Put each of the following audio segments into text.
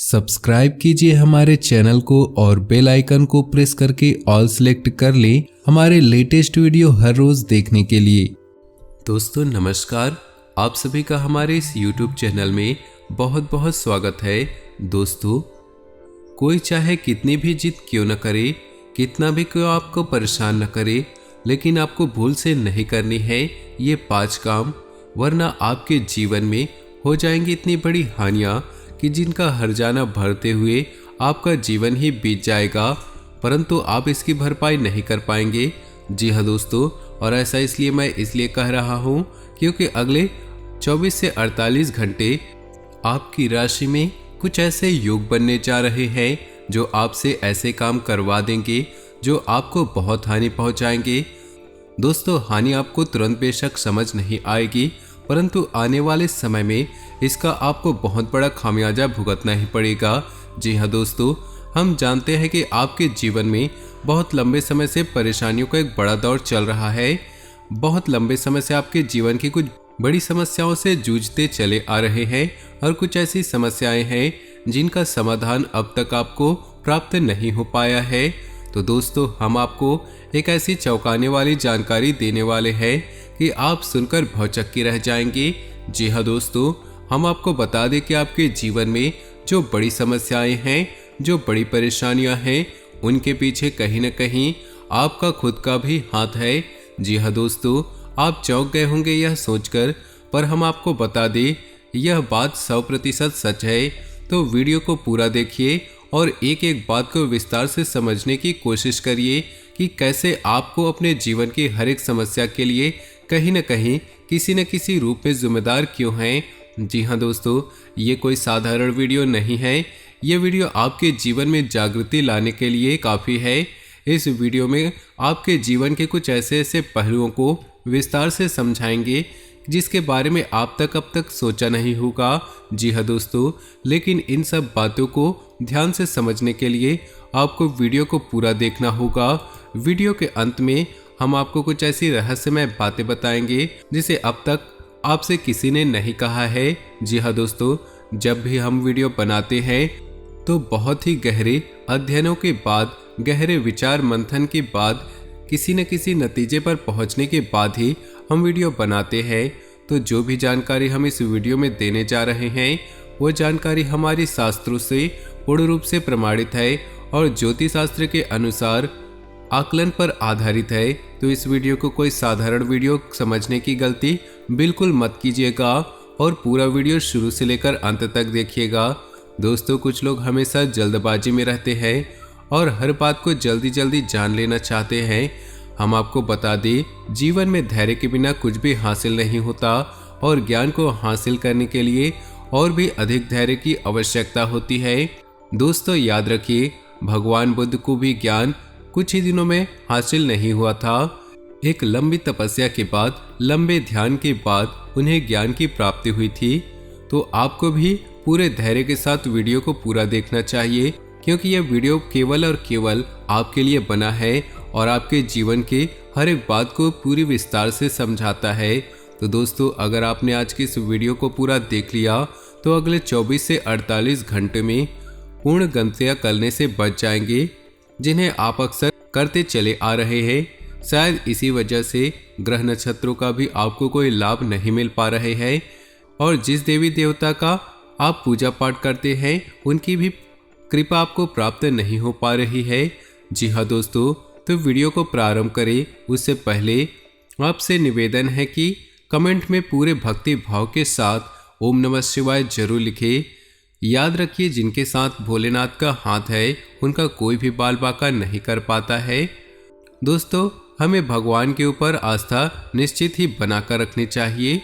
Subscribe कीजिए हमारे channel को और बेल आइकन को प्रेस करके ऑल सेलेक्ट कर लें हमारे लेटेस्ट वीडियो हर रोज देखने के लिए। दोस्तों नमस्कार, आप सभी का हमारे इस YouTube चैनल में बहुत बहुत स्वागत है। दोस्तों, कोई चाहे कितनी भी जिद क्यों न करे, कितना भी कोई आपको परेशान न करे, लेकिन आपको भूल से नहीं करनी है ये 5 काम, वरना आपके जीवन में हो जाएंगी इतनी बड़ी हानियां कि जिनका हर जाना भरते हुए आपका जीवन ही बीत जाएगा, परंतु आप इसकी भरपाई नहीं कर पाएंगे। जी हाँ दोस्तों, और ऐसा इसलिए मैं कह रहा हूँ क्योंकि अगले 24 से 48 घंटे आपकी राशि में कुछ ऐसे योग बनने जा रहे हैं जो आपसे ऐसे काम करवा देंगे जो आपको बहुत हानि पहुंचाएंगे। दोस्तों, हानि आपको तुरंत बेशक समझ नहीं आएगी, परंतु आने वाले समय में इसका आपको बहुत बड़ा खामियाजा भुगतना ही पड़ेगा। जी हाँ दोस्तों, हम जानते हैं कि आपके जीवन में बहुत लंबे समय से परेशानियों का एक बड़ा दौर चल रहा है। बहुत लंबे समय से आपके जीवन की कुछ बड़ी समस्याओं से जूझते चले आ रहे हैं और कुछ ऐसी समस्याएं हैं जिनका समाधान अब तक आपको प्राप्त नहीं हो पाया है। तो दोस्तों, हम आपको एक ऐसी चौंकाने वाली जानकारी देने वाले हैं कि आप सुनकर भौचक्के रह जाएंगे। जी हाँ दोस्तों, हम आपको बता दें कि आपके जीवन में जो बड़ी समस्याएं हैं, जो बड़ी परेशानियां हैं, उनके पीछे कहीं न कहीं आपका खुद का भी हाथ है। जी हाँ दोस्तों, आप चौंक गए होंगे यह सोचकर, पर हम आपको बता दें यह बात 100% सच है। तो वीडियो को पूरा देखिए और एक एक बात को विस्तार से समझने की कोशिश करिए कि कैसे आपको अपने जीवन की हर एक समस्या के लिए कहीं न कहीं किसी न किसी रूप में जिम्मेदार क्यों हैं। जी हाँ दोस्तों, ये कोई साधारण वीडियो नहीं है। ये वीडियो आपके जीवन में जागृति लाने के लिए काफ़ी है। इस वीडियो में आपके जीवन के कुछ ऐसे पहलुओं को विस्तार से समझाएंगे जिसके बारे में आप अब तक सोचा नहीं होगा। जी हाँ दोस्तों, लेकिन इन सब बातों को ध्यान से समझने के लिए आपको वीडियो को पूरा देखना होगा। वीडियो के अंत में हम आपको कुछ ऐसी रहस्यमय बातें बताएंगे जिसे अब तक आपसे किसी ने नहीं कहा है। जी हाँ दोस्तों, जब भी हम वीडियो बनाते हैं तो बहुत ही गहरे अध्ययनों के बाद, गहरे विचार मंथन के बाद, किसी न किसी नतीजे पर पहुंचने के बाद ही हम वीडियो बनाते हैं। तो जो भी जानकारी हम इस वीडियो में देने जा रहे हैं वो जानकारी हमारी शास्त्रों से पूर्ण रूप से प्रमाणित है और ज्योतिष शास्त्र के अनुसार आकलन पर आधारित है। तो इस वीडियो को कोई साधारण वीडियो समझने की गलती बिल्कुल मत कीजिएगा और पूरा वीडियो शुरू से लेकर अंत तक देखिएगा। दोस्तों, कुछ लोग हमेशा जल्दबाजी में रहते हैं और हर बात को जल्दी जल्दी जान लेना चाहते हैं। हम आपको बता दें, जीवन में धैर्य के बिना कुछ भी हासिल नहीं होता और ज्ञान को हासिल करने के लिए और भी अधिक धैर्य की आवश्यकता होती है। दोस्तों, याद रखिए, भगवान बुद्ध को भी ज्ञान कुछ ही दिनों में हासिल नहीं हुआ था। एक लंबी तपस्या के बाद, लंबे ध्यान के बाद उन्हें ज्ञान की प्राप्ति हुई थी। तो आपको भी पूरे धैर्य के साथ वीडियो को पूरा देखना चाहिए, क्योंकि यह वीडियो केवल और केवल आपके लिए बना है और आपके जीवन के हर एक बात को पूरी विस्तार से समझाता है। तो दोस्तों, अगर आपने आज की इस वीडियो को पूरा देख लिया तो अगले 24 से 48 घंटे में पूर्ण गलतियां करने से बच जाएंगे जिन्हें आप अक्सर करते चले आ रहे हैं। शायद इसी वजह से ग्रह नक्षत्रों का भी आपको कोई लाभ नहीं मिल पा रहे हैं और जिस देवी देवता का आप पूजा पाठ करते हैं उनकी भी कृपा आपको प्राप्त नहीं हो पा रही है। जी हाँ दोस्तों, तो वीडियो को प्रारंभ करें उससे पहले आपसे निवेदन है कि कमेंट में पूरे भक्ति भाव के साथ ओम नमः शिवाय जरूर लिखें। याद रखिए, जिनके साथ भोलेनाथ का हाथ है उनका कोई भी बाल बांका नहीं कर पाता है। दोस्तों, हमें भगवान के ऊपर आस्था निश्चित ही बनाकर रखनी चाहिए।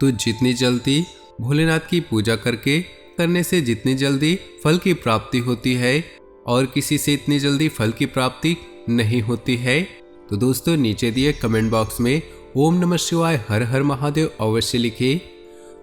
तो जितनी जल्दी भोलेनाथ की पूजा करने से जितनी जल्दी फल की प्राप्ति होती है और किसी से इतनी जल्दी फल की प्राप्ति नहीं होती है। तो दोस्तों, नीचे दिए कमेंट बॉक्स में ओम नमः शिवाय हर हर महादेव अवश्य लिखिए।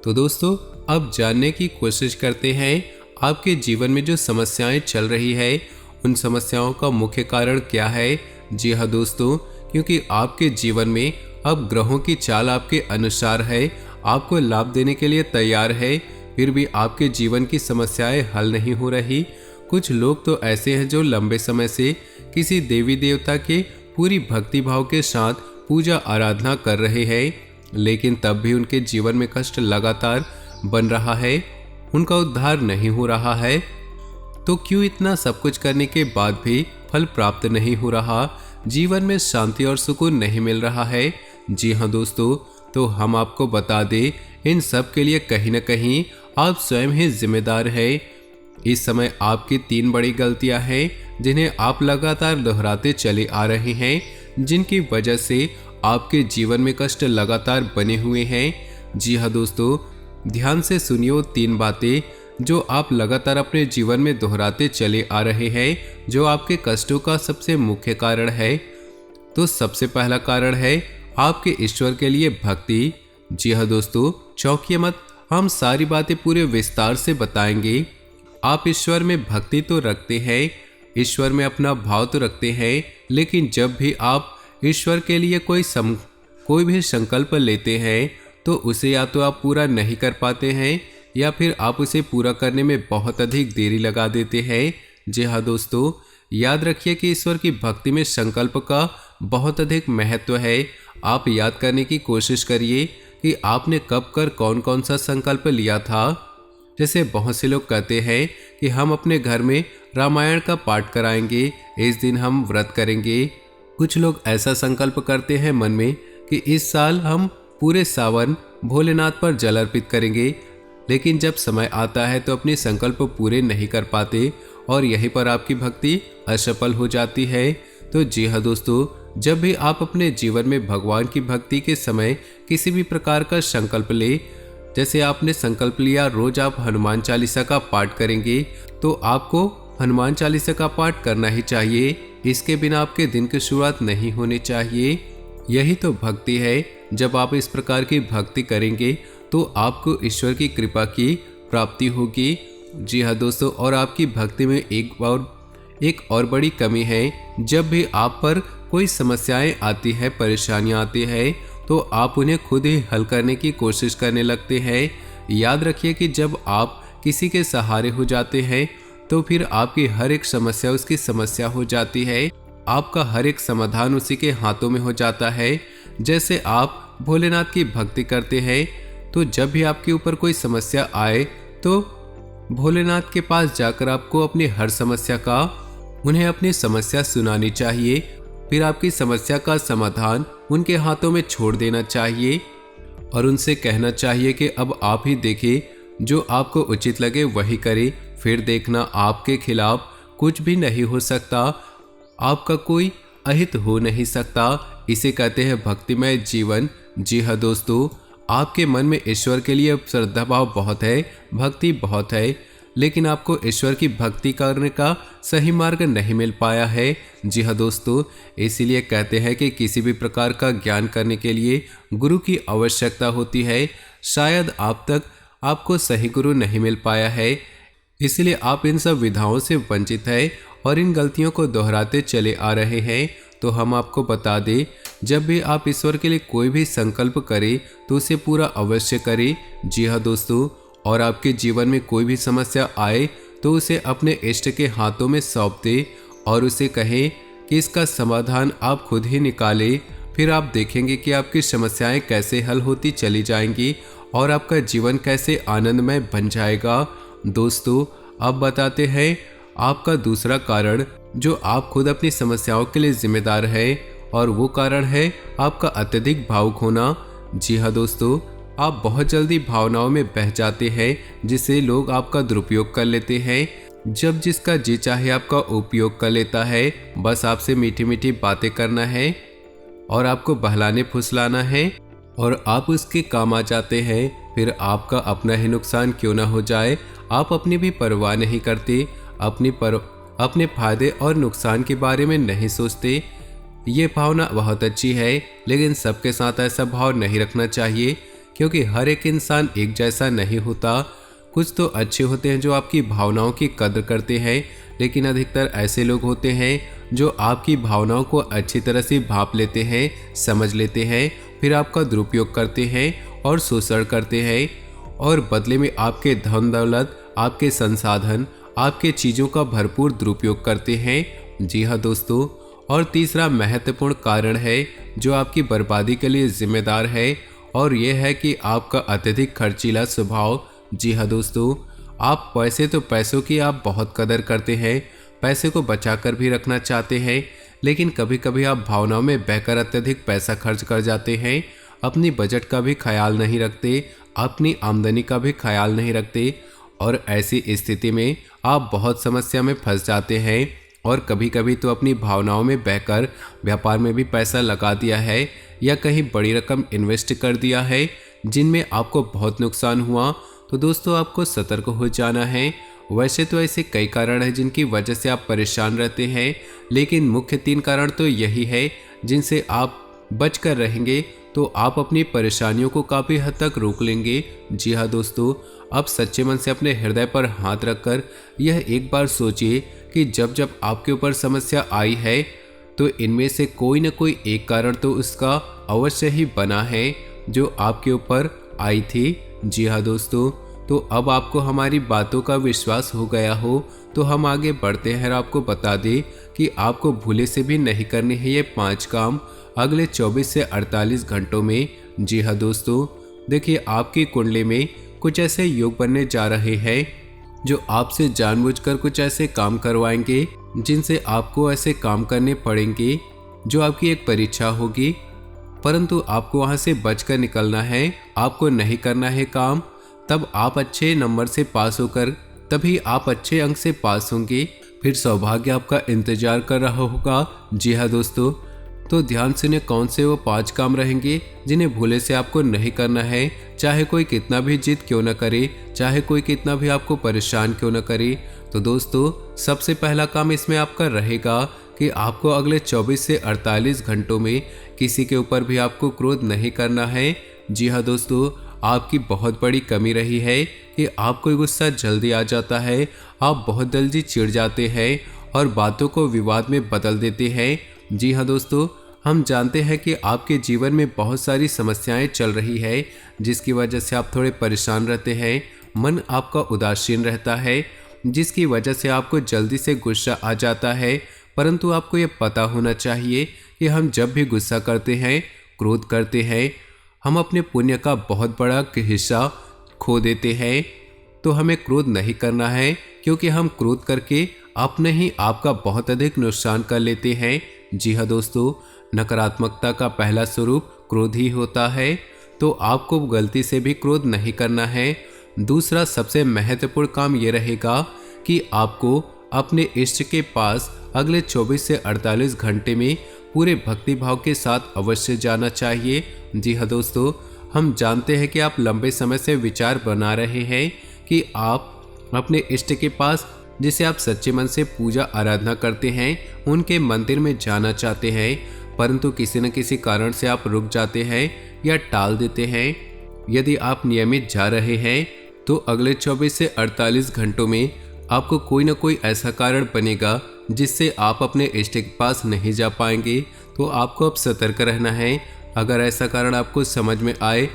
तो दोस्तों, अब जानने की कोशिश करते हैं आपके जीवन में जो समस्याएं चल रही है उन समस्याओं का मुख्य कारण क्या है। जी हाँ दोस्तों, क्योंकि आपके जीवन में अब ग्रहों की चाल आपके अनुसार है, आपको लाभ देने के लिए तैयार है। फिर भी आपके जीवन की समस्याएं हल नहीं हो रही। कुछ लोग तो ऐसे हैं जो लंबे समय से किसी देवी देवता के पूरी भक्ति भाव के साथ पूजा आराधना कर रहे हैं, लेकिन तब भी उनके जीवन में कष्ट लगातार बन रहा है, उनका उद्धार नहीं हो रहा है। तो क्यों इतना सब कुछ करने के बाद भी फल प्राप्त नहीं हो रहा, जीवन में शांति और सुकून नहीं मिल रहा है? जी हाँ दोस्तों, तो हम आपको बता दें, इन सब के लिए कहीं न कहीं आप स्वयं ही जिम्मेदार हैं। इस समय आपकी 3 बड़ी गलतियां हैं जिन्हें आप लगातार दोहराते चले आ रहे हैं, जिनकी वजह से आपके जीवन में कष्ट लगातार बने हुए हैं। जी हाँ दोस्तों, ध्यान से सुनिए वो 3 बातें जो आप लगातार अपने जीवन में दोहराते चले आ रहे हैं, जो आपके कष्टों का सबसे मुख्य कारण है। तो सबसे पहला कारण है आपके ईश्वर के लिए भक्ति। जी हाँ दोस्तों, चौंकिए मत, हम सारी बातें पूरे विस्तार से बताएंगे। आप ईश्वर में भक्ति तो रखते हैं, ईश्वर में अपना भाव तो रखते हैं, लेकिन जब भी आप ईश्वर के लिए कोई भी संकल्प लेते हैं तो उसे या तो आप पूरा नहीं कर पाते हैं या फिर आप उसे पूरा करने में बहुत अधिक देरी लगा देते हैं। जी हाँ दोस्तों, याद रखिए कि ईश्वर की भक्ति में संकल्प का बहुत अधिक महत्व है। आप याद करने की कोशिश करिए कि आपने कब कर कौन कौन सा संकल्प लिया था। जैसे बहुत से लोग कहते हैं कि हम अपने घर में रामायण का पाठ कराएंगे, इस दिन हम व्रत करेंगे। कुछ लोग ऐसा संकल्प करते हैं मन में कि इस साल हम पूरे सावन भोलेनाथ पर जल अर्पित करेंगे, लेकिन जब समय आता है तो अपने संकल्प पूरे नहीं कर पाते और यहीं पर आपकी भक्ति असफल हो जाती है। तो जी हाँ दोस्तों, जब भी आप अपने जीवन में भगवान की भक्ति के समय किसी भी प्रकार का संकल्प ले, जैसे आपने संकल्प लिया रोज आप हनुमान चालीसा का पाठ करेंगे, तो आपको हनुमान चालीसा का पाठ करना ही चाहिए। इसके बिना आपके दिन की शुरुआत नहीं होनी चाहिए। यही तो भक्ति है। जब आप इस प्रकार की भक्ति करेंगे तो आपको ईश्वर की कृपा की प्राप्ति होगी। जी हाँ दोस्तों, और आपकी भक्ति में एक और बड़ी कमी है। जब भी आप पर कोई समस्याएं आती है, परेशानियां आती है, तो आप उन्हें खुद ही हल करने की कोशिश करने लगते हैं। याद रखिए कि जब आप किसी के सहारे हो जाते हैं तो फिर आपकी हर एक समस्या उसकी समस्या हो जाती है, आपका हर एक समाधान उसी के हाथों में हो जाता है। जैसे आप भोलेनाथ की भक्ति करते हैं, तो जब भी आपके ऊपर कोई समस्या आए तो भोलेनाथ के पास जाकर आपको अपनी हर समस्या का उन्हें अपनी समस्या सुनानी चाहिए, फिर आपकी समस्या का समाधान उनके हाथों में छोड़ देना चाहिए और उनसे कहना चाहिए कि अब आप ही देखें, जो आपको उचित लगे वही करें, फिर देखना आपके खिलाफ कुछ भी नहीं हो सकता, आपका कोई अहित हो नहीं सकता। इसे कहते हैं भक्तिमय जीवन। जी हाँ दोस्तों, आपके मन में ईश्वर के लिए श्रद्धा भाव बहुत है, भक्ति बहुत है, लेकिन आपको ईश्वर की भक्ति करने का सही मार्ग नहीं मिल पाया है। जी हाँ दोस्तों, इसीलिए कहते हैं कि किसी भी प्रकार का ज्ञान करने के लिए गुरु की आवश्यकता होती है। शायद आप तक आपको सही गुरु नहीं मिल पाया है, इसलिए आप इन सब विधाओं से वंचित है और इन गलतियों को दोहराते चले आ रहे हैं। तो हम आपको बता दें, जब भी आप ईश्वर के लिए कोई भी संकल्प करें तो उसे पूरा अवश्य करें। जी हाँ दोस्तों, और आपके जीवन में कोई भी समस्या आए तो उसे अपने इष्ट के हाथों में सौंप दे और उसे कहें कि इसका समाधान आप खुद ही निकालें। फिर आप देखेंगे कि आपकी समस्याएं कैसे हल होती चली जाएंगी और आपका जीवन कैसे आनंदमय बन जाएगा। दोस्तों, अब बताते हैं आपका दूसरा कारण जो आप खुद अपनी समस्याओं के लिए जिम्मेदार है, और वो कारण है आपका अत्यधिक भावुक होना। जी हाँ दोस्तों, आप बहुत जल्दी भावनाओं में बह जाते हैं, जिससे लोग आपका दुरुपयोग कर लेते हैं। जब जिसका जी चाहे आपका उपयोग कर लेता है, बस आपसे मीठी मीठी बातें करना है और आपको बहलाने फुसलाना है और आप उसके काम आ जाते हैं। फिर आपका अपना ही नुकसान क्यों ना हो जाए, आप अपनी भी परवाह नहीं करते, अपने फायदे और नुकसान के बारे में नहीं सोचते। ये भावना बहुत अच्छी है, लेकिन सबके साथ ऐसा भाव नहीं रखना चाहिए, क्योंकि हर एक इंसान एक जैसा नहीं होता। कुछ तो अच्छे होते हैं जो आपकी भावनाओं की कदर करते हैं, लेकिन अधिकतर ऐसे लोग होते हैं जो आपकी भावनाओं को अच्छी तरह से भांप लेते हैं, समझ लेते हैं, फिर आपका दुरुपयोग करते हैं और शोषण करते हैं। और बदले में आपके धन दौलत, आपके संसाधन, आपके चीज़ों का भरपूर दुरुपयोग करते हैं। जी हाँ दोस्तों, और तीसरा महत्वपूर्ण कारण है जो आपकी बर्बादी के लिए जिम्मेदार है, और यह है कि आपका अत्यधिक खर्चीला स्वभाव। जी हाँ दोस्तों, आप वैसे तो पैसों की आप बहुत कदर करते हैं, पैसे को बचाकर भी रखना चाहते हैं, लेकिन कभी कभी आप भावनाओं में बहकर अत्यधिक पैसा खर्च कर जाते हैं। अपनी बजट का भी ख्याल नहीं रखते, अपनी आमदनी का भी ख्याल नहीं रखते, और ऐसी स्थिति में आप बहुत समस्या में फंस जाते हैं। और कभी कभी तो अपनी भावनाओं में बहकर व्यापार में भी पैसा लगा दिया है या कहीं बड़ी रकम इन्वेस्ट कर दिया है जिनमें आपको बहुत नुकसान हुआ। तो दोस्तों, आपको सतर्क हो जाना है। वैसे तो ऐसे कई कारण हैं जिनकी वजह से आप परेशान रहते हैं, लेकिन मुख्य 3 कारण तो यही है जिनसे आप बच कर रहेंगे तो आप अपनी परेशानियों को काफ़ी हद तक रोक लेंगे। जी हाँ दोस्तों, आप सच्चे मन से अपने हृदय पर हाथ रखकर यह एक बार सोचिए कि जब जब आपके ऊपर समस्या आई है तो इनमें से कोई न कोई एक कारण तो उसका अवश्य ही बना है जो आपके ऊपर आई थी। जी हाँ दोस्तों, तो अब आपको हमारी बातों का विश्वास हो गया हो तो हम आगे बढ़ते हैं और आपको बता दें कि आपको भूले से भी नहीं करने हैं ये 5 काम अगले 24 से 48 घंटों में। जी हाँ दोस्तों, देखिए आपकी कुंडली में कुछ ऐसे योग बनने जा रहे हैं जो आपसे जानबूझकर कुछ ऐसे काम करवाएंगे जिनसे आपको ऐसे काम करने पड़ेंगे जो आपकी एक परीक्षा होगी, परंतु आपको वहां से बचकर निकलना है, आपको नहीं करना है काम। तब आप अच्छे नंबर से पास होकर तभी आप अच्छे अंक से पास होंगे, फिर सौभाग्य आपका इंतजार कर रहा होगा। जी हाँ दोस्तों, तो ध्यान सुनिए कौन से वो 5 काम रहेंगे जिन्हें भूले से आपको नहीं करना है, चाहे कोई कितना भी जिद क्यों न करे, चाहे कोई कितना भी आपको परेशान क्यों न करे। तो दोस्तों, सबसे पहला काम इसमें आपका रहेगा कि आपको अगले 24 से 48 घंटों में किसी के ऊपर भी आपको क्रोध नहीं करना है। जी हाँ दोस्तों, आपकी बहुत बड़ी कमी रही है कि आपको गुस्सा जल्दी आ जाता है, आप बहुत जल्दी चिढ़ जाते हैं और बातों को विवाद में बदल देते हैं। जी हाँ दोस्तों, हम जानते हैं कि आपके जीवन में बहुत सारी समस्याएं चल रही है जिसकी वजह से आप थोड़े परेशान रहते हैं, मन आपका उदासीन रहता है, जिसकी वजह से आपको जल्दी से गुस्सा आ जाता है। परंतु आपको ये पता होना चाहिए कि हम जब भी गुस्सा करते हैं, क्रोध करते हैं, हम अपने पुण्य का बहुत बड़ा हिस्सा खो देते हैं। तो हमें क्रोध नहीं करना है, क्योंकि हम क्रोध करके अपने ही आपका बहुत अधिक नुकसान कर लेते हैं। जी हाँ दोस्तों, नकारात्मकता का पहला स्वरूप क्रोध ही होता है, तो आपको गलती से भी क्रोध नहीं करना है। दूसरा सबसे महत्वपूर्ण काम ये रहेगा कि आपको अपने इष्ट के पास अगले 24 से 48 घंटे में पूरे भक्ति भाव के साथ अवश्य जाना चाहिए। जी हाँ दोस्तों, हम जानते हैं कि आप लंबे समय से विचार बना रहे हैं कि आप अपने इष्ट के पास, जिसे आप सच्चे मन से पूजा आराधना करते हैं, उनके मंदिर में जाना चाहते हैं, परंतु किसी न किसी कारण से आप रुक जाते हैं या टाल देते हैं। यदि आप नियमित जा रहे हैं तो अगले 24 से 48 घंटों में आपको कोई न कोई ऐसा कारण बनेगा जिससे आप इष्ट के इष्ट के पास नहीं जा पाएंगे। तो आपको अब सतर्क रहना है। अगर ऐसा कारण आपको समझ में आए,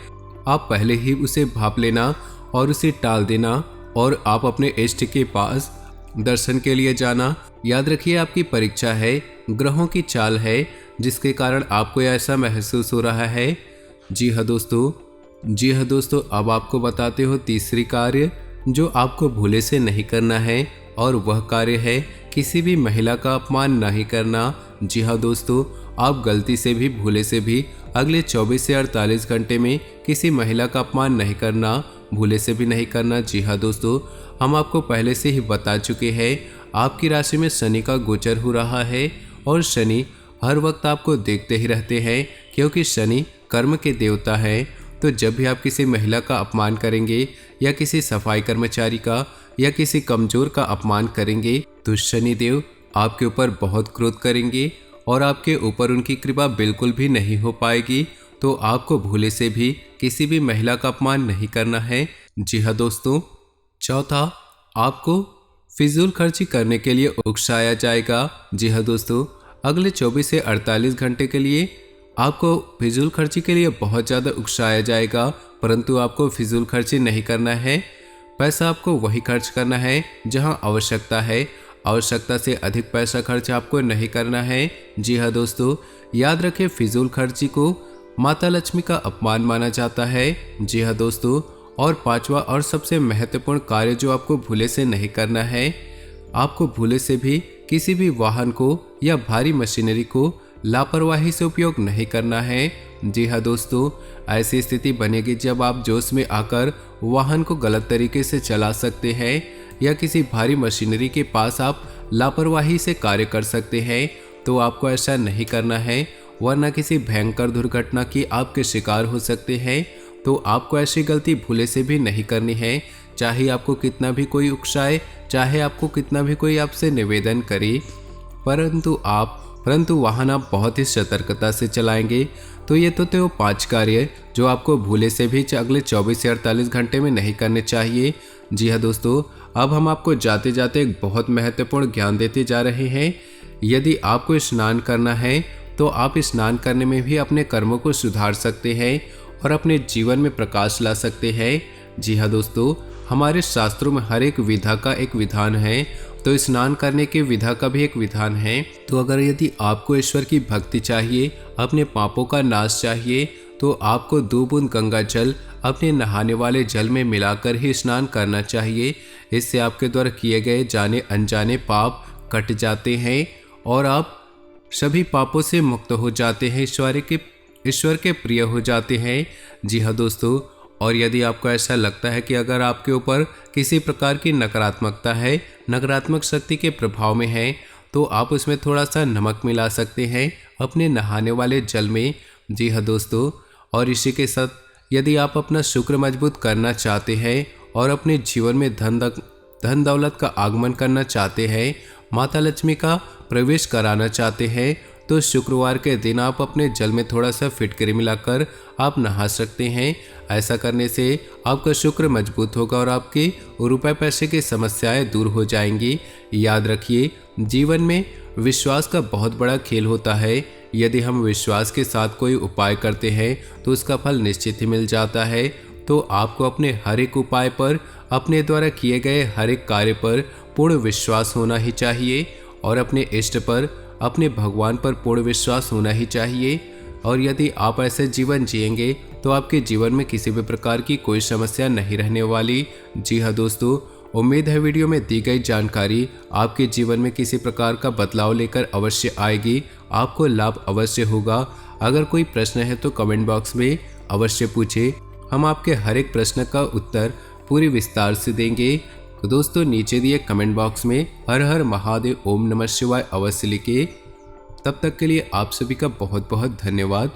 आप पहले ही उसे भाप लेना और उसे टाल देना और आप अपने इष्ट के पास दर्शन के लिए जाना। याद रखिए, आपकी परीक्षा है, ग्रहों की चाल है, जिसके कारण आपको ऐसा महसूस हो रहा है। जी हाँ दोस्तों, अब आपको बताते हो तीसरी कार्य जो आपको भूले से नहीं करना है, और वह कार्य है किसी भी महिला का अपमान नहीं करना। जी हाँ दोस्तों, आप गलती से भी भूले से भी अगले 24 से 48 घंटे में किसी महिला का अपमान नहीं करना, भूले से भी नहीं करना। जी हाँ दोस्तों, हम आपको पहले से ही बता चुके हैं, आपकी राशि में शनि का गोचर हो रहा है और शनि हर वक्त आपको देखते ही रहते हैं, क्योंकि शनि कर्म के देवता है। तो जब भी आप किसी महिला का अपमान करेंगे या किसी सफाई कर्मचारी का या किसी कमजोर का अपमान करेंगे तो शनिदेव आपके ऊपर बहुत क्रोध करेंगे और आपके ऊपर उनकी कृपा बिल्कुल भी नहीं हो पाएगी। तो आपको भूले से भी किसी भी महिला का अपमान नहीं करना है। जी हाँ दोस्तों, चौथा, आपको फिजूल खर्ची करने के लिए उकसाया जाएगा। जी हाँ दोस्तों, अगले 24 से 48 घंटे के लिए आपको फिजूल खर्ची के लिए बहुत ज़्यादा उकसाया जाएगा, परंतु आपको फिजूल खर्ची नहीं करना है। पैसा आपको वही खर्च करना है जहां आवश्यकता है। आवश्यकता से अधिक पैसा खर्च आपको नहीं करना है। जी हाँ दोस्तों, याद रखें फिजूल खर्ची को माता लक्ष्मी का अपमान माना जाता है। जी हाँ दोस्तों, और पांचवा और सबसे महत्वपूर्ण कार्य जो आपको भूले से नहीं करना है, आपको भूले से भी किसी भी वाहन को या भारी मशीनरी को लापरवाही से उपयोग नहीं करना है। जी हाँ दोस्तों, ऐसी स्थिति बनेगी जब आप जोश में आकर वाहन को गलत तरीके से चला सकते हैं या किसी भारी मशीनरी के पास आप लापरवाही से कार्य कर सकते हैं। तो आपको ऐसा नहीं करना है, वरना किसी भयंकर दुर्घटना की आपके शिकार हो सकते हैं। तो आपको ऐसी गलती भूले से भी नहीं करनी है, चाहे आपको कितना भी कोई उकसाए, चाहे आपको कितना भी कोई आपसे निवेदन करे, परंतु वाहन आप बहुत ही सतर्कता से चलाएंगे। तो ये तो 5 कार्य जो आपको भूले से भी अगले 24 से 48 घंटे में नहीं करने चाहिए। जी हाँ दोस्तों, अब हम आपको जाते जाते एक बहुत महत्वपूर्ण ज्ञान देते जा रहे हैं। यदि आपको स्नान करना है तो आप स्नान करने में भी अपने कर्मों को सुधार सकते हैं और अपने जीवन में प्रकाश ला सकते हैं। जी हाँ दोस्तों, हमारे शास्त्रों में हर एक विधा का एक विधान है, तो स्नान करने के विधा का भी एक विधान है। तो अगर यदि आपको ईश्वर की भक्ति चाहिए, अपने पापों का नाश चाहिए, तो आपको 2 बूंद गंगा जल अपने नहाने वाले जल में मिलाकर ही स्नान करना चाहिए। इससे आपके द्वारा किए गए जाने अनजाने पाप कट जाते हैं और आप सभी पापों से मुक्त हो जाते हैं, ईश्वर के प्रिय हो जाते हैं। जी हाँ दोस्तों, और यदि आपको ऐसा लगता है कि अगर आपके ऊपर किसी प्रकार की नकारात्मकता है, नकारात्मक शक्ति के प्रभाव में है, तो आप उसमें थोड़ा सा नमक मिला सकते हैं अपने नहाने वाले जल में। जी हाँ दोस्तों, और इसी के साथ यदि आप अपना शुक्र मजबूत करना चाहते हैं और अपने जीवन में धन दौलत का आगमन करना चाहते हैं, माता लक्ष्मी का प्रवेश कराना चाहते हैं, तो शुक्रवार के दिन आप अपने जल में थोड़ा सा फिटकरी मिलाकर आप नहा सकते हैं। ऐसा करने से आपका शुक्र मजबूत होगा और आपकी रुपए पैसे की समस्याएं दूर हो जाएंगी। याद रखिए, जीवन में विश्वास का बहुत बड़ा खेल होता है। यदि हम विश्वास के साथ कोई उपाय करते हैं तो उसका फल निश्चित ही मिल जाता है। तो आपको अपने हर एक उपाय पर, अपने द्वारा किए गए हर एक कार्य पर पूर्ण विश्वास होना ही चाहिए और अपने इष्ट पर, अपने भगवान पर पूर्ण विश्वास होना ही चाहिए। और यदि आप ऐसे जीवन जिएंगे तो आपके जीवन में किसी भी प्रकार की कोई समस्या नहीं रहने वाली। जी हाँ दोस्तों, उम्मीद है वीडियो में दी गई जानकारी आपके जीवन में किसी प्रकार का बदलाव लेकर अवश्य आएगी, आपको लाभ अवश्य होगा। अगर कोई प्रश्न है तो कमेंट बॉक्स में अवश्य पूछे, हम आपके हर एक प्रश्न का उत्तर पूरी विस्तार से देंगे। तो दोस्तों, नीचे दिए कमेंट बॉक्स में हर हर महादेव ओम नमः शिवाय अवश्य लिखिए। तब तक के लिए आप सभी का बहुत बहुत धन्यवाद।